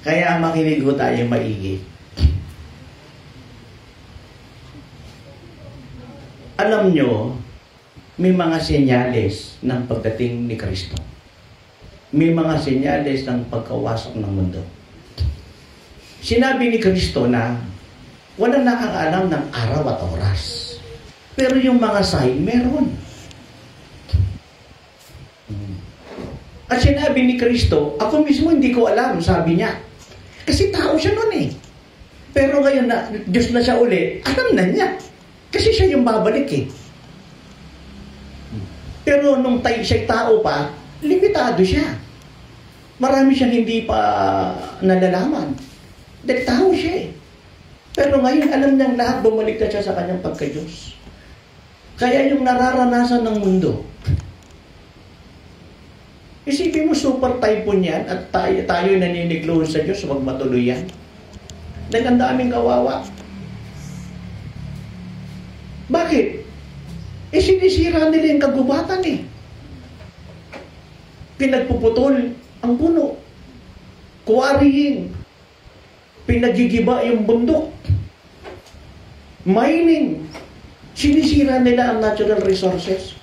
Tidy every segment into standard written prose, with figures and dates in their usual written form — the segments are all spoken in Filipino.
Kaya makinig ho tayo maigi. Alam nyo, may mga senyales ng pagdating ni Kristo. May mga senyales ng pagkawasak ng mundo. Sinabi ni Kristo na walang nakakaalam ng araw at oras. Pero yung mga sign, meron. At sinabi ni Kristo, ako mismo hindi ko alam, sabi niya. Kasi tao siya nun eh. Pero ngayon na Diyos na siya uli, alam na niya. Kasi siya yung babalik eh. Pero nung siya'y tao pa, limitado siya. Marami siyang hindi pa nalalaman. Dahil tao siya eh. Pero ngayon alam niyang lahat, bumalik na siya sa kanyang pagka-Diyos. Kaya yung nararanasan ng mundo, isipin mo super typhoon yan at tayo naninigluhon sa Diyos, huwag matuloy yan. Dahil ang daming kawawa. Bakit? Sinisira nila yung kagubatan eh. Pinagpuputol ang puno. Quarrying. Pinagigiba yung bundok. Mining. Sinisira nila ang natural resources.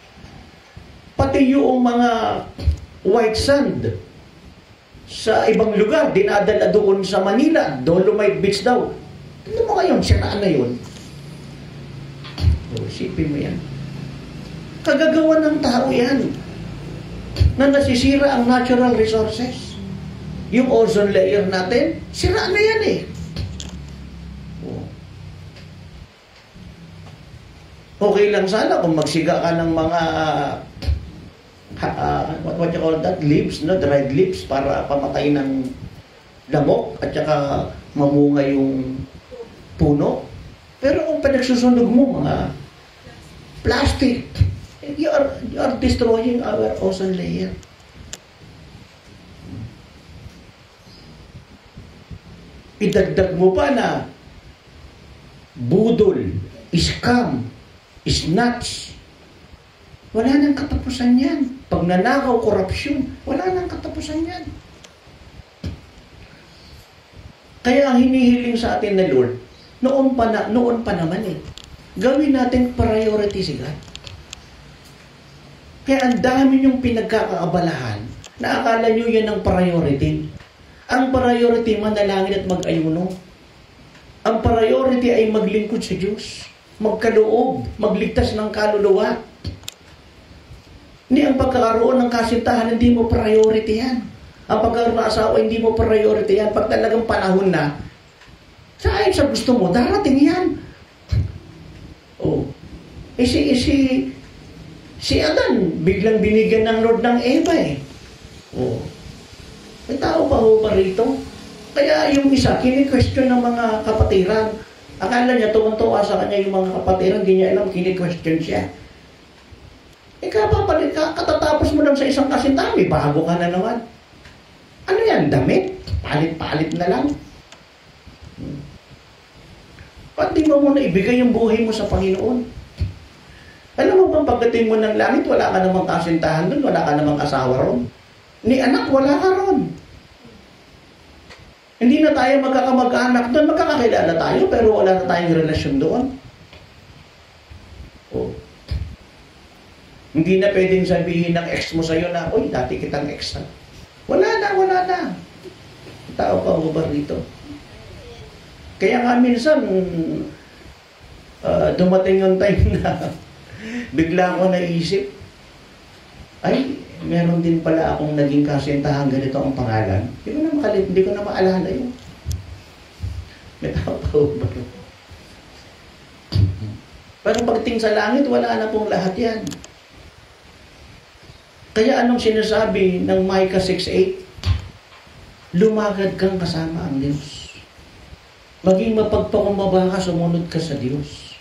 Pati yung mga white sand sa ibang lugar, dinadala doon sa Manila, Dolomite Beach daw. Tignan mo ngayon, siraan na yun. Isipin mo yan. Kagagawa ng tao yan na nasisira ang natural resources. Yung ozone layer natin, sira na yan eh. Okay lang sana kung magsiga ka ng mga what you call that? Leaves, no? Dried leaves para pamatay ng lamok at saka mamunga yung puno. Pero kung pinagsusunog mo mga plastic, you are destroying our ozone layer. Idagdag mo pa na budol, scam, snatch. Wala nang katapusan yan. Pagnanakaw, korupsyon, wala nang katapusan yan. Kaya ang hinihiling sa atin na Lord, noon pa naman eh, gawin natin priority si God. Kaya ang dami niyong pinagkakaabalahan na akala niyo yan ang priority. Ang priority, manalangin at mag-ayuno. Ang priority ay maglingkod sa Diyos, magkaloob, magligtas ng kaluluwa. Hindi ang pagkakaroon ng kasintahan, hindi mo priority yan. Ang pagkakaroon ng asawa, hindi mo priority yan. Pag talagang panahon na, sa gusto mo, darating yan. Oh. Si Adan, biglang binigyan ng Lord ng Eva eh. Oh. May tao pa ho ba rito? Kaya yung isa, kini-question ng mga kapatiran. Akala niya, tuwang-tuwa sa kanya yung mga kapatiran, hindi niya alam, kini-question siya. Kapapalit ka, katatapos mo lang sa isang kasintahan, may bago ka na naman. Ano yan, damit? Palit-palit na lang. Pati mo muna ibigay yung buhay mo sa Panginoon. Alam mo bang pagdating mo ng langit, wala ka namang kasintahan doon, wala ka namang asawa ron. Ni anak, wala ka ron. Hindi na tayo magkakamag-anak doon, magkakakilala tayo, pero wala na tayong relasyon doon. Oh. Hindi na pwedeng sabihin ng ex mo sa'yo na, uy, dati kitang ex ha. Wala na. Tao pa mo ba rito? Kaya nga minsan, dumating yung time na bigla ko naisip, ay, meron din pala akong naging kasintahan, ganito ang pangalan. Hindi ko na maalala yun. May tao pa ba? Pero pagting sa langit, wala na pong lahat yan. Kaya anong sinasabi ng Micah 6:8? Lumagad kang kasama ang Diyos. Maging mapagpakumbaba ka, sumunod ka sa Diyos.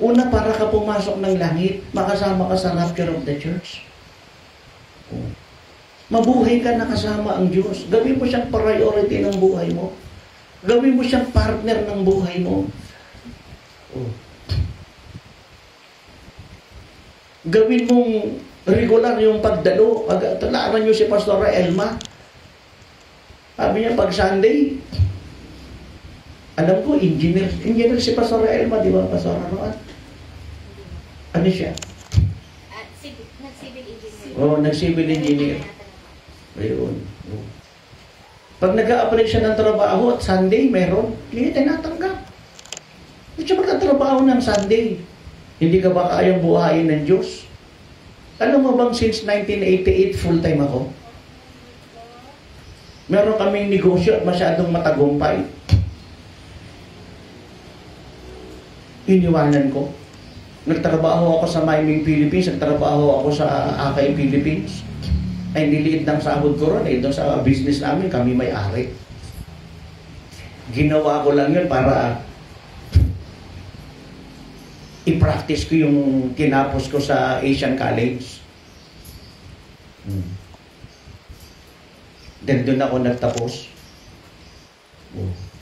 Una, para ka pumasok ng langit, makasama ka sa rapture of the church. Mabuhay ka na kasama ang Diyos. Gawin mo siyang priority ng buhay mo. Gawin mo siyang partner ng buhay mo. Gawin mong Regular yung pagdalo. Talaran nyo si Pastora Elma. Sabi niya, pag Sunday, alam ko, engineer si Pastora Elma, di ba, Pastora Roan? Ano siya? Nag-civil engineer. Oo, nag-civil engineer. Ayun. Pag nag-a-apply siya ng trabaho at Sunday, meron, hindi tinatanggap. Hindi siya magtatrabaho ng Sunday. Hindi ka ba kayang buhayin ng Diyos? Alam mo bang since 1988, full-time ako? Meron kaming negosyo at masyadong matagumpay. Iniwanan ko. Nagtrabaho ako sa Mayming Philippines, nagtrabaho ako sa Akay Philippines. Ay, niliit ng sahod ko ron eh. Doon sa business namin, kami may-ari. Ginawa ko lang yun para i-practice ko yung tinapos ko sa Asian College. Then doon ako nagtapos.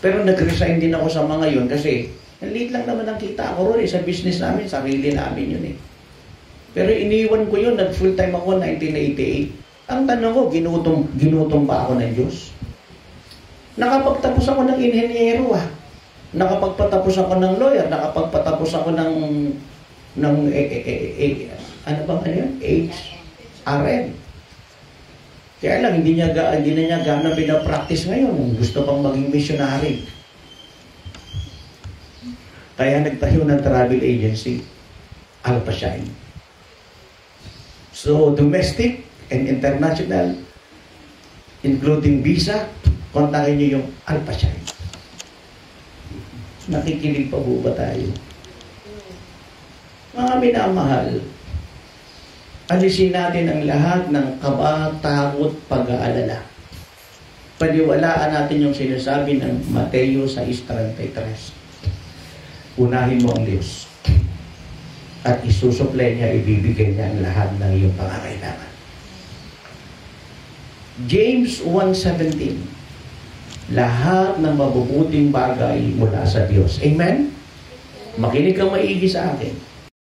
Pero nag-resign din ako sa mga yun kasi liit lang naman ang kita ko ron eh. Sa business namin, sarili namin yun eh. Pero iniwan ko yun, nag-full time ako 1988. Ang tanong ko, ginutom ba ako ng Diyos? Nakapagtapos ako ng inhenyero ah. Nakapagpatapos ako ng lawyer, nakapagpatapos ako ng ano bang ano yun? HRM. Kaya lang, hindi na niya gano'n pinapractice ngayon. Gusto pang maging missionary. Kaya nagtayo ng travel agency, Alpha Shine. So, domestic and international, including visa, kontakin niyo yung Alpha Shine. Nakikinig pa po ba tayo? Mga minamahal, alisin natin ang lahat ng kaba, takot, pag-aalala. Paniwalaan natin yung sinasabi ng Mateo 6:33. Unahin mo ang Diyos at isusupply niya, ibibigay niya ang lahat ng iyong pangangailangan. James 1:17. Lahat ng mabubuting bagay mula sa Diyos. Amen? Makinig kang maigi sa akin.